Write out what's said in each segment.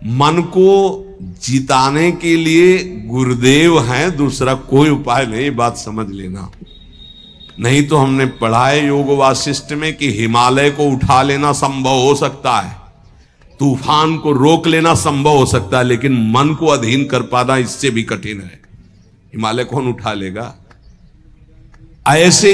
मन को जिताने के लिए गुरुदेव हैं, दूसरा कोई उपाय नहीं, बात समझ लेना। नहीं तो हमने पढ़ा है योग वासिष्ठ में कि हिमालय को उठा लेना संभव हो सकता है, तूफान को रोक लेना संभव हो सकता है, लेकिन मन को अधीन कर पाना इससे भी कठिन है। हिमालय कौन उठा लेगा? ऐसे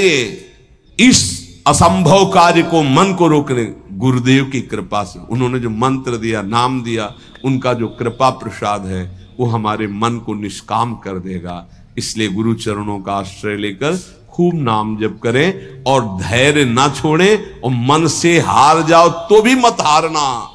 इस असंभव कार्य को, मन को रोकने, गुरुदेव की कृपा से, उन्होंने जो मंत्र दिया, नाम दिया, उनका जो कृपा प्रसाद है वो हमारे मन को निष्काम कर देगा। इसलिए गुरु चरणों का आश्रय लेकर खूब नाम जप करें और धैर्य ना छोड़ें, और मन से हार जाओ तो भी मत हारना।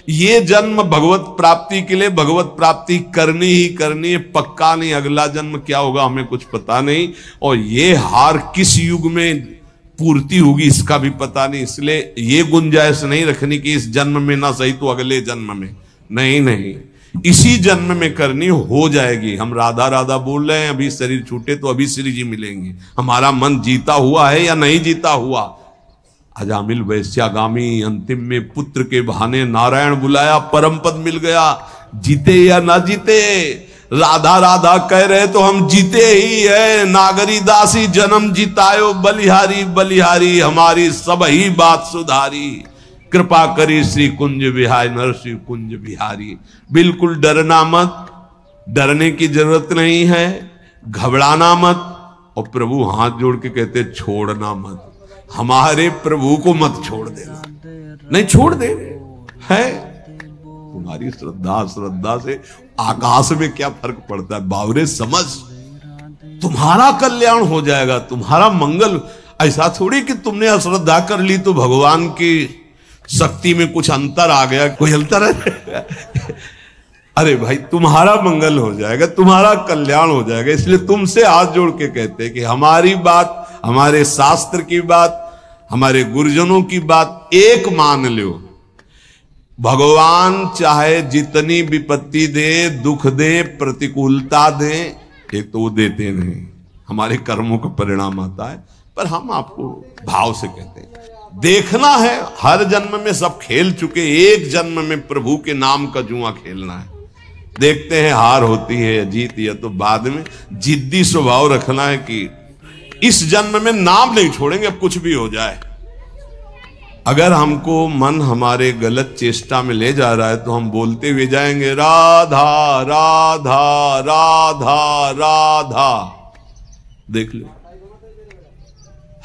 ये जन्म भगवत प्राप्ति के लिए भगवत प्राप्ति करनी ही करनी है, पक्का नहीं अगला जन्म क्या होगा हमें कुछ पता नहीं, और ये हार किस युग में पूर्ति होगी इसका भी पता नहीं। इसलिए ये गुंजाइश नहीं रखनी कि इस जन्म में ना सही तो अगले जन्म में, नहीं नहीं, इसी जन्म में करनी हो जाएगी। हम राधा राधा बोल रहे हैं, अभी शरीर छूटे तो अभी श्री जी मिलेंगे। हमारा मन जीता हुआ है या नहीं जीता हुआ? अजामिल वैश्यागामी अंतिम में पुत्र के बहाने नारायण बुलाया, परम पद मिल गया। जीते या ना जीते, राधा राधा कह रहे तो हम जीते ही है। नागरी दासी जन्म जितायो, बलिहारी बलिहारी हमारी सब ही बात सुधारी। कृपा करी श्री कुंज बिहारी, नरसिंह कुंज बिहारी। बिल्कुल डरना मत, डरने की जरूरत नहीं है, घबराना मत। और प्रभु हाथ जोड़ के कहते छोड़ना मत, हमारे प्रभु को मत छोड़ देना। नहीं छोड़ दे है, तुम्हारी श्रद्धा से आकाश में क्या फर्क पड़ता है बावरे, समझ, तुम्हारा कल्याण हो जाएगा, तुम्हारा मंगल। ऐसा थोड़ी कि तुमने अश्रद्धा कर ली तो भगवान की शक्ति में कुछ अंतर आ गया, कोई अंतर है? अरे भाई तुम्हारा मंगल हो जाएगा, तुम्हारा कल्याण हो जाएगा। इसलिए तुमसे हाथ जोड़ के कहते हैं कि हमारी बात, हमारे शास्त्र की बात, हमारे गुरुजनों की बात एक मान लो। भगवान चाहे जितनी विपत्ति दे, दुख दे, प्रतिकूलता दे, एक तो वो देते नहीं, हमारे कर्मों का परिणाम आता है। पर हम आपको भाव से कहते हैं, देखना है, हर जन्म में सब खेल चुके, एक जन्म में प्रभु के नाम का जुआ खेलना है। देखते हैं हार होती है या जीत, या तो बाद में जिद्दी स्वभाव रखना है कि इस जन्म में नाम नहीं छोड़ेंगे, अब कुछ भी हो जाए। अगर हमको मन हमारे गलत चेष्टा में ले जा रहा है तो हम बोलते हुए जाएंगे राधा राधा राधा राधा। देख लो,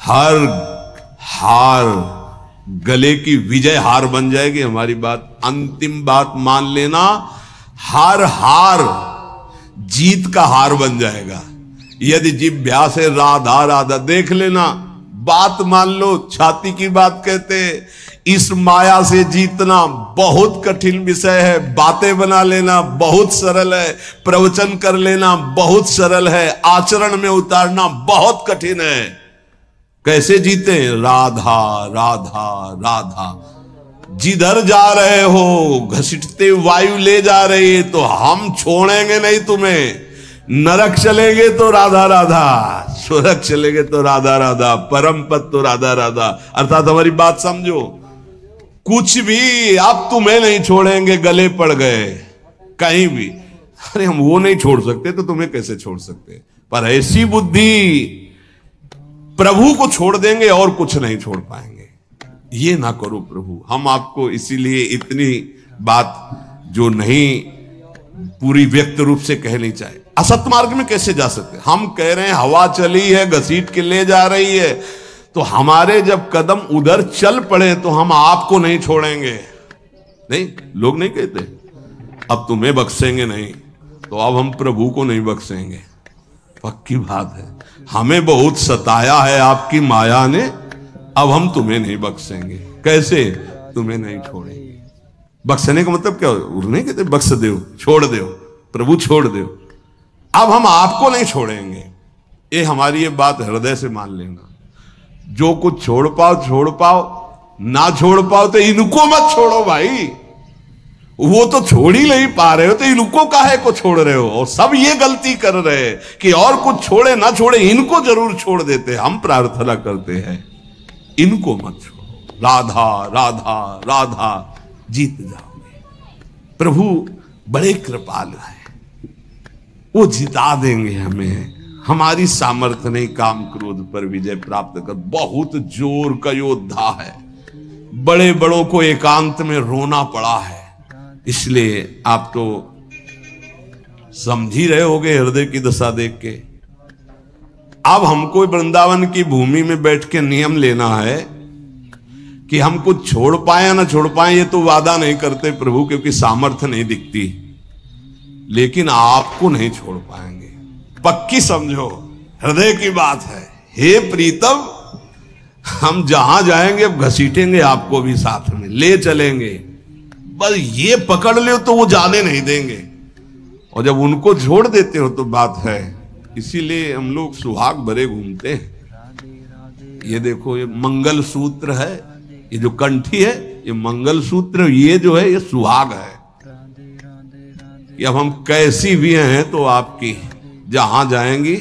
हर हार गले की विजय हार बन जाएगी हमारी बात। अंतिम बात मान लेना, हार हार जीत का हार बन जाएगा यदि जिभ्या से राधा राधा। देख लेना, बात मान लो, छाती की बात कहते। इस माया से जीतना बहुत कठिन विषय है, बातें बना लेना बहुत सरल है, प्रवचन कर लेना बहुत सरल है, आचरण में उतारना बहुत कठिन है। कैसे जीते? राधा राधा राधा। जिधर जा रहे हो घसीटते वायु ले जा रही है तो हम छोड़ेंगे नहीं तुम्हें। नरक चलेंगे तो राधा राधा, स्वर्ग चलेंगे तो राधा राधा, परम पद तो राधा राधा। अर्थात हमारी बात समझो, कुछ भी अब तुम्हें नहीं छोड़ेंगे, गले पड़ गए कहीं भी। अरे हम वो नहीं छोड़ सकते तो तुम्हें कैसे छोड़ सकते? पर ऐसी बुद्धि, प्रभु को छोड़ देंगे और कुछ नहीं छोड़ पाएंगे। ये ना करो प्रभु। हम आपको इसीलिए इतनी बात जो नहीं पूरी व्यक्त रूप से कहनी चाहिए। असत मार्ग में कैसे जा सकते? हम कह रहे हैं हवा चली है, घसीट के ले जा रही है, तो हमारे जब कदम उधर चल पड़े तो हम आपको नहीं छोड़ेंगे। नहीं, लोग नहीं कहते अब तुम्हें बख्शेंगे नहीं, तो अब हम प्रभु को नहीं बख्शेंगे। पक्की बात है, हमें बहुत सताया है आपकी माया ने, अब हम तुम्हें नहीं बख्शेंगे। कैसे? तुम्हें नहीं छोड़ेंगे। बख्शने का मतलब क्या? नहीं कहते बख्श दो, छोड़ दो, प्रभु छोड़ दो। अब हम आपको नहीं छोड़ेंगे। ये हमारी ये बात हृदय से मान लेना। जो कुछ छोड़ पाओ, ना छोड़ पाओ तो इनको मत छोड़ो भाई। वो तो छोड़ ही नहीं पा रहे हो तो इनको काहे को छोड़ रहे हो? और सब ये गलती कर रहे हैं कि और कुछ छोड़े ना छोड़े, इनको जरूर छोड़ देते। हम प्रार्थना करते हैं इनको मत छोड़ो। राधा राधा राधा, जीत जाओगे। प्रभु बड़े कृपालु हैं, वो जिता देंगे हमें। हमारी सामर्थ्य नहीं काम क्रोध पर विजय प्राप्त कर। बहुत जोर का योद्धा है, बड़े बड़ों को एकांत में रोना पड़ा है। इसलिए आप तो समझ ही रहे होगे हृदय की दशा देख के। अब हमको वृंदावन की भूमि में बैठ के नियम लेना है कि हम कुछ छोड़ पाए या ना छोड़ पाए, ये तो वादा नहीं करते प्रभु, क्योंकि सामर्थ्य नहीं दिखती। लेकिन आपको नहीं छोड़ पाएंगे, पक्की समझो, हृदय की बात है। हे प्रीतम, हम जहां जाएंगे अब घसीटेंगे आपको भी साथ में ले चलेंगे। बस ये पकड़ लो तो वो जाने नहीं देंगे, और जब उनको छोड़ देते हो तो बात है। इसीलिए हम लोग सुहाग भरे घूमते हैं। ये देखो, ये मंगल सूत्र है, ये जो कंठी है ये मंगल सूत्र, ये जो है ये सुहाग है। कि अब हम कैसी भी हैं तो आपकी, जहां जाएंगी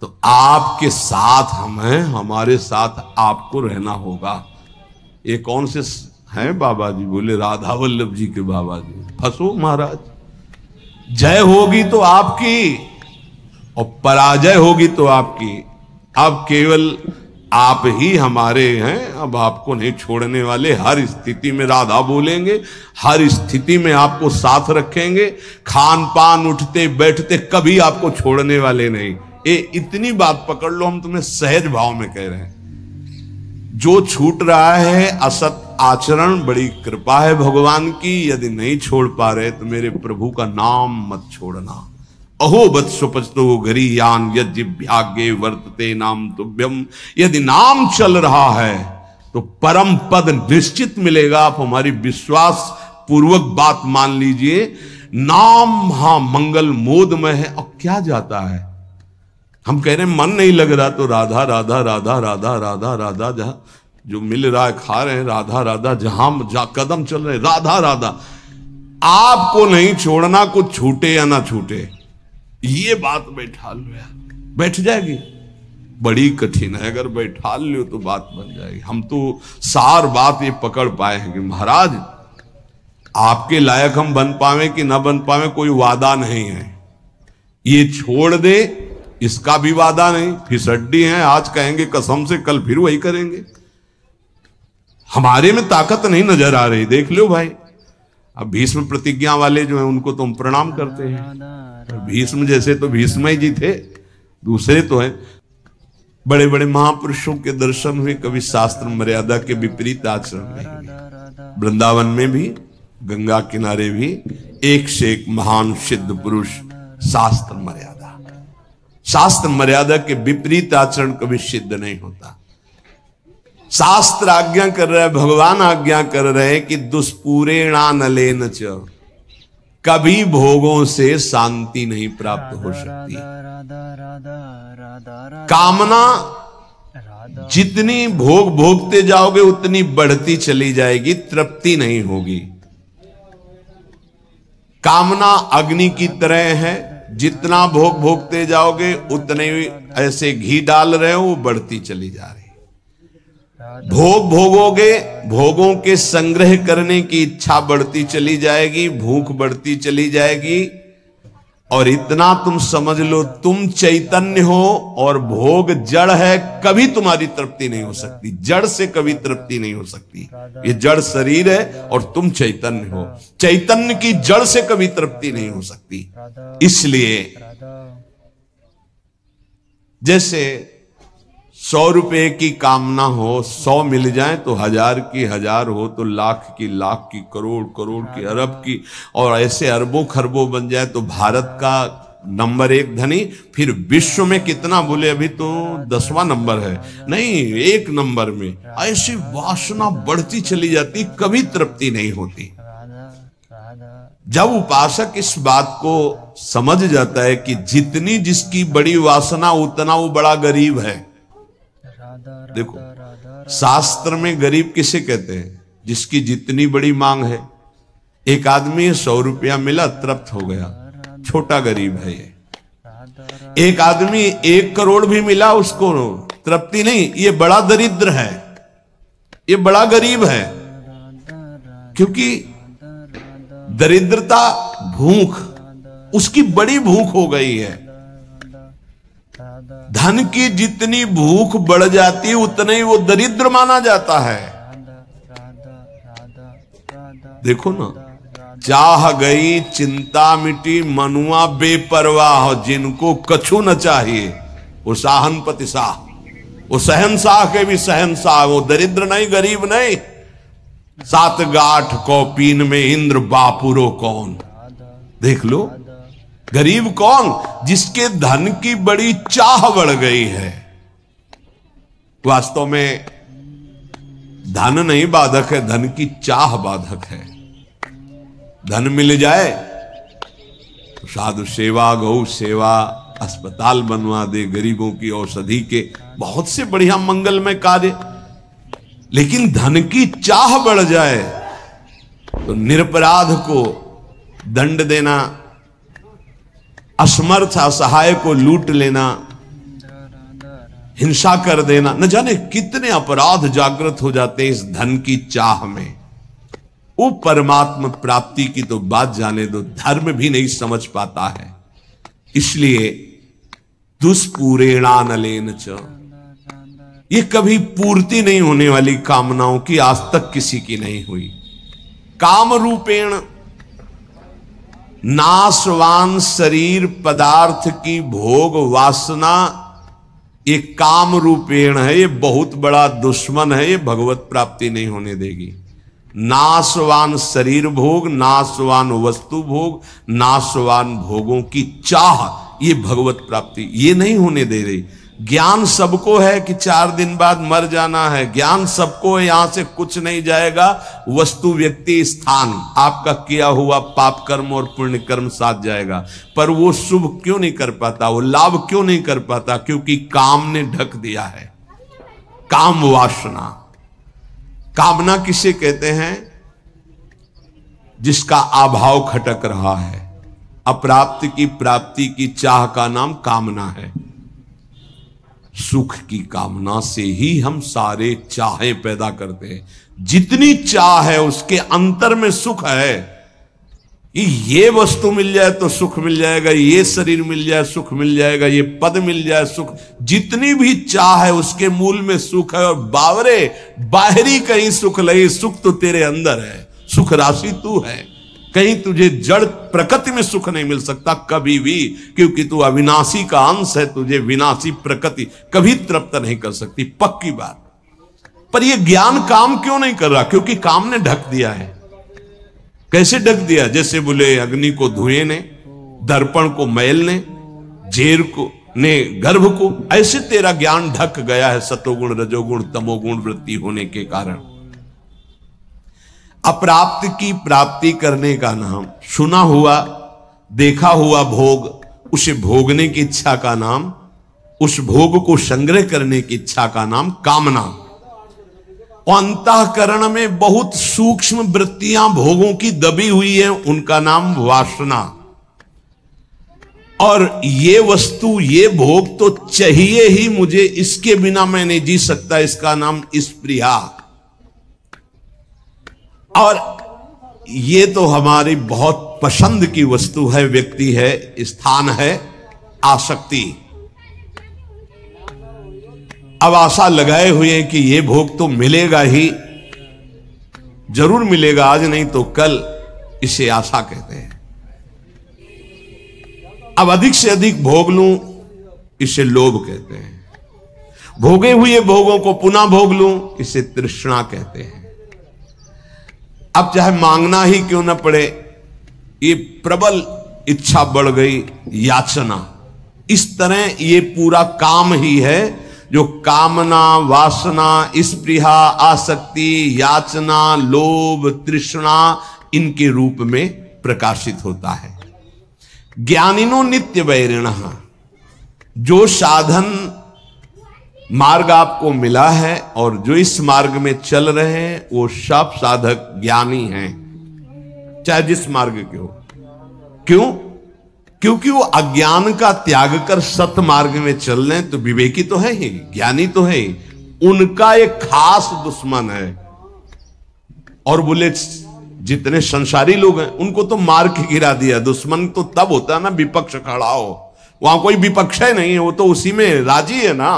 तो आपके साथ हम हैं, हमारे साथ आपको रहना होगा। ये कौन से हैं बाबा जी? बोले राधा वल्लभ जी के बाबा जी। फंसो महाराज, जय होगी तो आपकी और पराजय होगी तो आपकी। अब केवल आप ही हमारे हैं, अब आपको नहीं छोड़ने वाले। हर स्थिति में राधा बोलेंगे, हर स्थिति में आपको साथ रखेंगे। खान पान उठते बैठते कभी आपको छोड़ने वाले नहीं। ये इतनी बात पकड़ लो, हम तुम्हें सहज भाव में कह रहे हैं। जो छूट रहा है असत आचरण, बड़ी कृपा है भगवान की। यदि नहीं छोड़ पा रहे तो मेरे प्रभु का नाम मत छोड़ना। अहो वत्सोपचतो गरीयान यज्ञाग्ये वर्तते नाम तुभ्यम। यदि नाम चल रहा है तो परम पद निश्चित मिलेगा। आप हमारी विश्वास पूर्वक बात मान लीजिए। नाम महामंगल मोदमय है। और क्या जाता है, हम कह रहे हैं मन नहीं लग रहा तो राधा राधा राधा राधा राधा राधा, जहां जो मिल रहा है खा रहे हैं, राधा राधा, जहां कदम चल रहे राधा राधा। आपको नहीं छोड़ना, कुछ छूटे या ना छूटे, ये बात बैठा लो यार, बैठ जाएगी। बड़ी कठिन है, अगर बैठा लो तो बात बन जाएगी। हम तो सार बात ये पकड़ पाए हैं कि महाराज आपके लायक हम बन पावे कि ना बन पावे कोई वादा नहीं है। ये छोड़ दे इसका भी वादा नहीं। फिसड्डी हैं, आज कहेंगे कसम से, कल फिर वही करेंगे। हमारे में ताकत नहीं नजर आ रही, देख लो भाई। अब भीष्म प्रतिज्ञा वाले जो है उनको तो हम प्रणाम करते हैं। भीष्म जैसे तो भीष्म ही जी थे, दूसरे तो हैं। बड़े बड़े महापुरुषों के दर्शन हुए, कभी शास्त्र मर्यादा के विपरीत आचरण नहीं। वृंदावन में भी, गंगा किनारे भी एक से एक महान सिद्ध पुरुष। शास्त्र मर्यादा के विपरीत आचरण कभी सिद्ध नहीं होता। शास्त्र आज्ञा कर रहा है, भगवान आज्ञा कर रहे हैं कि दुष्पूरेणा नलेन च, कभी भोगों से शांति नहीं प्राप्त हो सकती। कामना जितनी भोग भोगते जाओगे उतनी बढ़ती चली जाएगी, तृप्ति नहीं होगी। कामना अग्नि की तरह है, जितना भोग भोगते जाओगे उतने ऐसे घी डाल रहे हो, वो बढ़ती चली जा रही। भोग भोगोगे, भोगों के संग्रह करने की इच्छा बढ़ती चली जाएगी, भूख बढ़ती चली जाएगी। और इतना तुम समझ लो, तुम चैतन्य हो और भोग जड़ है, कभी तुम्हारी तृप्ति नहीं हो सकती। जड़ से कभी तृप्ति नहीं हो सकती। ये जड़ शरीर है और तुम चैतन्य हो, चैतन्य की जड़ से कभी तृप्ति नहीं हो सकती। इसलिए जैसे 100 रुपए की कामना हो, 100 मिल जाए तो 1000 की 1000 हो तो लाख की लाख की, करोड़ करोड़ की, अरब की, और ऐसे अरबों खरबों बन जाए तो भारत का नंबर 1 धनी। फिर विश्व में कितना बोले, अभी तो 10वां नंबर है, नहीं 1 नंबर में। ऐसी वासना बढ़ती चली जाती, कभी तृप्ति नहीं होती। जब उपासक इस बात को समझ जाता है कि जितनी जिसकी बड़ी वासना उतना वो बड़ा गरीब है। देखो शास्त्र में गरीब किसे कहते हैं? जिसकी जितनी बड़ी मांग है। एक आदमी 100 रुपया मिला, तृप्त हो गया, छोटा गरीब है ये। एक आदमी 1 करोड़ भी मिला, उसको तृप्ति नहीं, ये बड़ा दरिद्र है, ये बड़ा गरीब है। क्योंकि दरिद्रता भूख, उसकी बड़ी भूख हो गई है। धन की जितनी भूख बढ़ जाती है उतना ही वो दरिद्र माना जाता है। देखो ना, चाह गई चिंता मिटी, मनुआ बेपरवाह, जिनको कछु न चाहिए वो साहनपति शाह, वो शहनशाह के भी शहनशाह, वो दरिद्र नहीं गरीब नहीं। सात गाठ कौपीन में इंद्र बापुरो कौन, देख लो गरीब कौन, जिसके धन की बड़ी चाह बढ़ गई है। वास्तव में धन नहीं बाधक है, धन की चाह बाधक है। धन मिल जाए तो साधु सेवा, गौ सेवा, अस्पताल बनवा दे, गरीबों की औषधि के बहुत से बढ़िया मंगलमय कार्य, लेकिन धन की चाह बढ़ जाए तो निरपराध को दंड देना, असमर्थ असहाय को लूट लेना, हिंसा कर देना, न जाने कितने अपराध जागृत हो जाते हैं इस धन की चाह में। वो परमात्मा प्राप्ति की तो बात जाने दो, धर्म भी नहीं समझ पाता है। इसलिए दुष्पूरेणानलेन च, ये कभी पूर्ति नहीं होने वाली कामनाओं की आज तक किसी की नहीं हुई। काम रूपेण नाशवान शरीर पदार्थ की भोग वासना, ये काम रूपेण है, ये बहुत बड़ा दुश्मन है, ये भगवत प्राप्ति नहीं होने देगी। नाशवान शरीर भोग, नाशवान वस्तु भोग, नाशवान भोगों की चाह, ये भगवत प्राप्ति ये नहीं होने दे रही। ज्ञान सबको है कि 4 दिन बाद मर जाना है, ज्ञान सबको है, यहां से कुछ नहीं जाएगा, वस्तु व्यक्ति स्थान आपका किया हुआ पाप कर्म और पुण्य कर्म साथ जाएगा। पर वो शुभ क्यों नहीं कर पाता, वो लाभ क्यों नहीं कर पाता? क्योंकि काम ने ढक दिया है। काम वासना, कामना किसे कहते हैं? जिसका अभाव खटक रहा है, अप्राप्त की प्राप्ति की चाह का नाम कामना है। सुख की कामना से ही हम सारे चाहें पैदा करते हैं। जितनी चाह है उसके अंतर में सुख है। ये वस्तु मिल जाए तो सुख मिल जाएगा, ये शरीर मिल जाए सुख मिल जाएगा, ये पद मिल जाए सुख, जितनी भी चाह है उसके मूल में सुख है। और बावरे बाहरी कहीं सुख नहीं, सुख तो तेरे अंदर है, सुख राशि तू है। कहीं तुझे जड़ प्रकृति में सुख नहीं मिल सकता कभी भी, क्योंकि तू अविनाशी का अंश है। तुझे विनाशी प्रकृति कभी तृप्त नहीं कर सकती, पक्की बात। पर यह ज्ञान काम क्यों नहीं कर रहा? क्योंकि काम ने ढक दिया है। कैसे ढक दिया? जैसे बोले अग्नि को धुएं ने, दर्पण को मैल ने, जेर को ने गर्भ को, ऐसे तेरा ज्ञान ढक गया है सतोगुण रजोगुण तमोगुण वृत्ति होने के कारण। अप्राप्त की प्राप्ति करने का नाम, सुना हुआ देखा हुआ भोग, उसे भोगने की इच्छा का नाम, उस भोग को संग्रह करने की इच्छा का नाम कामना। अंतःकरण में बहुत सूक्ष्म वृत्तियां भोगों की दबी हुई है, उनका नाम वासना। और ये वस्तु ये भोग तो चाहिए ही मुझे, इसके बिना मैं नहीं जी सकता, इसका नाम स्पृहा। और ये तो हमारी बहुत पसंद की वस्तु है, व्यक्ति है, स्थान है, आसक्ति। अब आशा लगाए हुए हैं कि ये भोग तो मिलेगा ही, जरूर मिलेगा, आज नहीं तो कल, इसे आशा कहते हैं। अब अधिक से अधिक भोग लूं, इसे लोभ कहते हैं। भोगे हुए भोगों को पुनः भोग लूं, इसे तृष्णा कहते हैं। अब चाहे मांगना ही क्यों ना पड़े, ये प्रबल इच्छा बढ़ गई, याचना। इस तरह ये पूरा काम ही है जो कामना, वासना, स्पृहा, आसक्ति, याचना, लोभ, तृष्णा इनके रूप में प्रकाशित होता है। ज्ञानिनो नित्य वैरिणः, जो साधन मार्ग आपको मिला है और जो इस मार्ग में चल रहे हैं वो सब साधक ज्ञानी हैं, चाहे जिस मार्ग के हो। क्यों? क्योंकि वो अज्ञान का त्याग कर सत मार्ग में चल रहे हैं, तो विवेकी तो है ही, ज्ञानी तो है ही। उनका एक खास दुश्मन है। और बोले जितने संसारी लोग हैं उनको तो मार के गिरा दिया। दुश्मन तो तब होता है ना विपक्ष खड़ा हो, वहां कोई विपक्ष है नहीं, वो तो उसी में राजी है ना।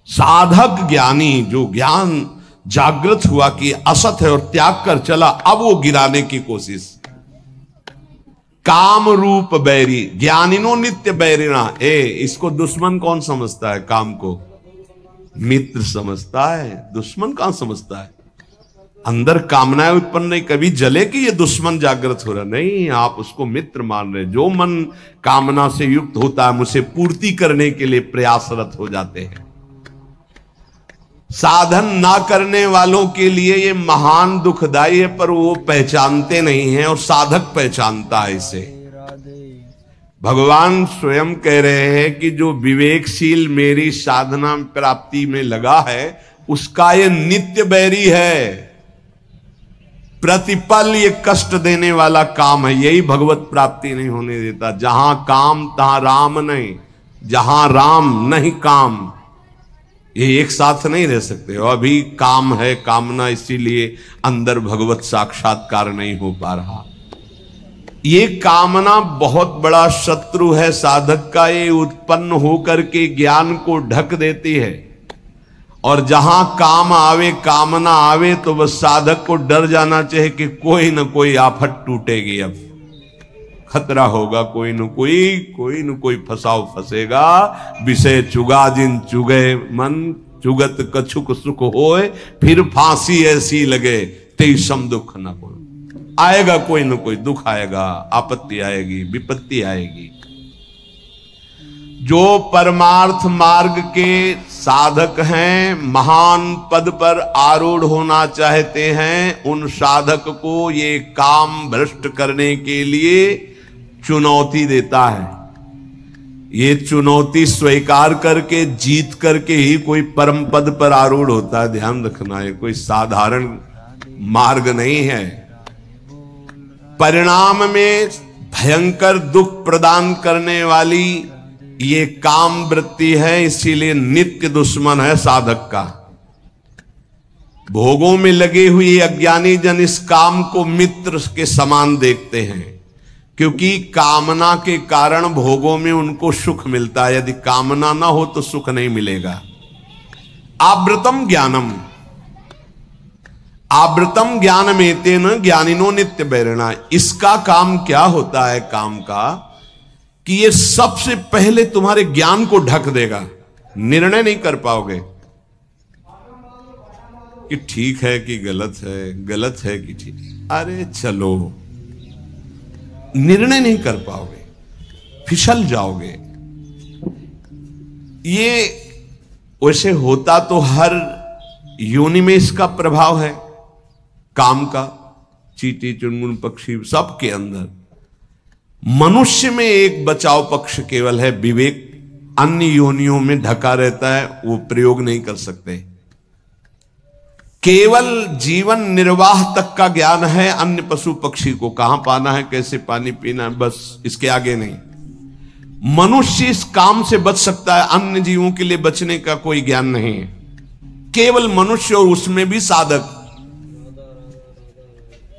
साधक ज्ञानी जो ज्ञान जागृत हुआ कि असत है और त्याग कर चला, अब वो गिराने की कोशिश। काम रूप बैरी ज्ञानिनो नित्य बैरिना। इसको दुश्मन कौन समझता है? काम को मित्र समझता है, दुश्मन कहां समझता है? अंदर कामनाएं उत्पन्न नहीं, कभी जले कि ये दुश्मन जागृत हो रहा, नहीं, आप उसको मित्र मान रहे। जो मन कामना से युक्त होता है उसे पूर्ति करने के लिए प्रयासरत हो जाते हैं। साधन ना करने वालों के लिए ये महान दुखदाई है, पर वो पहचानते नहीं हैं और साधक पहचानता है इसे। भगवान स्वयं कह रहे हैं कि जो विवेकशील मेरी साधना प्राप्ति में लगा है उसका ये नित्य बैरी है। प्रतिपल ये कष्ट देने वाला काम है, यही भगवत प्राप्ति नहीं होने देता। जहां काम तहां राम नहीं, जहां राम नहीं काम, ये एक साथ नहीं रह सकते। और अभी काम है, कामना, इसीलिए अंदर भगवत साक्षात्कार नहीं हो पा रहा। ये कामना बहुत बड़ा शत्रु है साधक का। ये उत्पन्न होकर के ज्ञान को ढक देती है, और जहां काम आवे, कामना आवे, तो बस साधक को डर जाना चाहिए कि कोई न कोई आफत टूटेगी, अब खतरा होगा, कोई न कोई फसाव फंसेगा। विषय चुगा जिन चुगे मन, चुगत कछुक सुख होए, फिर फांसी ऐसी लगे तेईसम दुख न कोई। आएगा कोई न कोई दुख आएगा, आपत्ति आएगी, विपत्ति आएगी। जो परमार्थ मार्ग के साधक हैं, महान पद पर आरूढ़ होना चाहते हैं, उन साधक को ये काम भ्रष्ट करने के लिए चुनौती देता है। ये चुनौती स्वीकार करके, जीत करके ही कोई परम पद पर आरूढ़ होता है। ध्यान रखना, है कोई साधारण मार्ग नहीं है। परिणाम में भयंकर दुख प्रदान करने वाली ये काम वृत्ति है, इसीलिए नित्य दुश्मन है साधक का। भोगों में लगे हुए अज्ञानी जन इस काम को मित्र के समान देखते हैं, क्योंकि कामना के कारण भोगों में उनको सुख मिलता है। यदि कामना ना हो तो सुख नहीं मिलेगा। आवृतम ज्ञानम, आवृतम ज्ञान में तेन ज्ञानिनो नित्य बैरिणा। इसका काम क्या होता है? काम का कि ये सबसे पहले तुम्हारे ज्ञान को ढक देगा। निर्णय नहीं कर पाओगे कि ठीक है कि गलत है, गलत है कि ठीक। अरे चलो, निर्णय नहीं कर पाओगे, फिसल जाओगे। ये वैसे होता तो हर योनि में इसका प्रभाव है, काम का। चींटी, चुनमुन, पक्षी सबके अंदर। मनुष्य में एक बचाव पक्ष केवल है, विवेक अन्य योनियों में ढका रहता है, वो प्रयोग नहीं कर सकते। केवल जीवन निर्वाह तक का ज्ञान है। अन्य पशु पक्षी को कहां पाना है, कैसे पानी पीना है, बस इसके आगे नहीं। मनुष्य इस काम से बच सकता है, अन्य जीवों के लिए बचने का कोई ज्ञान नहीं है। केवल मनुष्य, और उसमें भी साधक।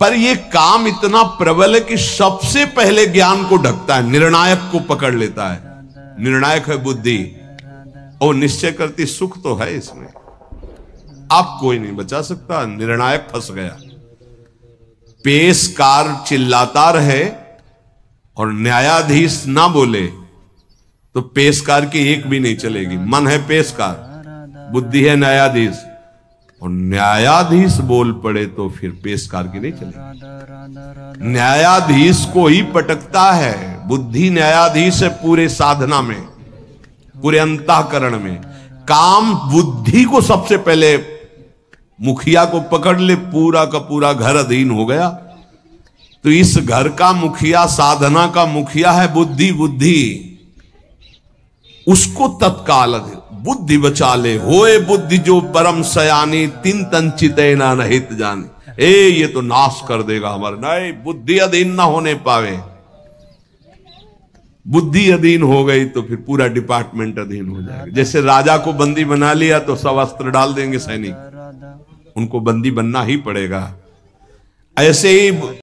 पर यह काम इतना प्रबल है कि सबसे पहले ज्ञान को ढकता है, निर्णायक को पकड़ लेता है। निर्णायक है बुद्धि, और निश्चय करती सुख तो है इसमें। आप कोई नहीं बचा सकता, निर्णायक फंस गया। पेशकार चिल्लाता रहे और न्यायाधीश ना बोले तो पेशकार की एक भी नहीं चलेगी। मन है पेशकार, बुद्धि है न्यायाधीश, और न्यायाधीश बोल पड़े तो फिर पेशकार की नहीं चलेगी। न्यायाधीश को ही पटकता है, बुद्धि न्यायाधीश है पूरे साधना में, पूरे अंतःकरण में। काम बुद्धि को सबसे पहले, मुखिया को पकड़ ले, पूरा का पूरा घर अधीन हो गया। तो इस घर का मुखिया, साधना का मुखिया है बुद्धि। बुद्धि उसको तत्काल बुद्धि बचा ले। होए बुद्धि जो परम सयानी, तिन तंचिते ना नहित जाने। ये तो नाश कर देगा हमारे। नहीं, बुद्धि अधीन ना होने पावे। बुद्धि अधीन हो गई तो फिर पूरा डिपार्टमेंट अधीन हो जाएगा। जैसे राजा को बंदी बना लिया तो सब अस्त्र डाल देंगे सैनिक, उनको बंदी बनना ही पड़ेगा। ऐसे ही